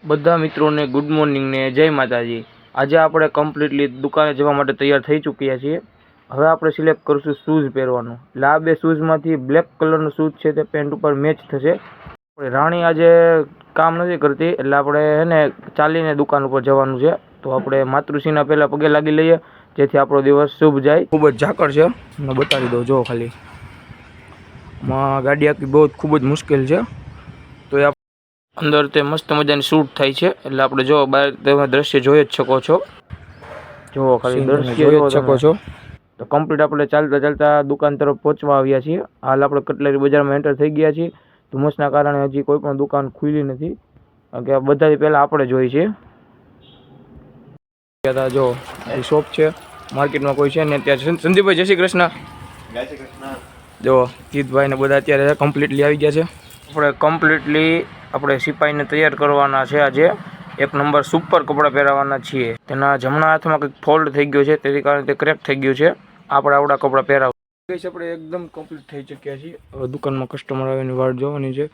બધા મિત્રોને good morning ને જય માતાજી। આજે આપણે કમ્પ્લીટલી દુકાને જવા માટે તૈયાર થઈ ચૂક્યા છીએ। હવે આપણે સિલેક્ટ કરશું શૂઝ પહેરવાનું। એટલે આ બે શૂઝમાંથી બ્લેક કલરનું શૂઝ છે તે પેન્ટ ઉપર મેચ થશે। આપણે રાણી આજે કામ નથી કરતી એટલે આપણે એને ચાલીને દુકાન ઉપર જવાનું છે। તો આપણે માતૃશ્રીના પહેલાં પગે લાગી લઈએ જેથી આપણો દિવસ શુભ જાય। ખૂબ જ ઝાકળ છે, હું બતાવી દઉં, જો ખાલી ગાડી આખી બહુ ખૂબ જ મુશ્કેલ છે। તો એ અંદર તે મસ્ત મજાની શૂટ થાય છે એટલે આપણે જો બહાર તમે દ્રશ્ય જોઈ જ શકો છો। જો ખાલી દ્રશ્ય જોઈ જ શકો છો। તો કમ્પ્લીટ આપણે ચાલતા ચાલતા દુકાન તરફ પહોંચવા આવ્યા છીએ। હાલ આપણે કટલેરી બજારમાં એન્ટર થઈ ગયા છીએ। ધુમ્મસના કારણે હજી કોઈ પણ દુકાન ખુલી નથી, કારણ કે બધાથી પહેલાં આપણે જોઈ છે। જો એ શોપ છે, માર્કેટમાં કોઈ છે ને ત્યાં સંદીપભાઈ જય શ્રી કૃષ્ણ। જય શ્રી કૃષ્ણ। જો જીતભાઈ ને બધા અત્યારે કમ્પ્લીટલી આવી ગયા છે। આપણે કમ્પ્લીટલી આપણે સિપાહીને તૈયાર કરવાના છે। આજે એક નંબર સુપર કપડાં પહેરાવવાના છીએ। તેના જમણા હાથમાં કંઈક ફોલ્ડ થઈ ગયો છે, તેથી કારણે તે ક્રેક થઈ ગયું છે। આપણે આવડા કપડાં પહેરાવ આપણે એકદમ કમ્પ્લીટ થઈ ચૂક્યા છીએ। હવે દુકાનમાં કસ્ટમર આવીને વાટ જોવાની છે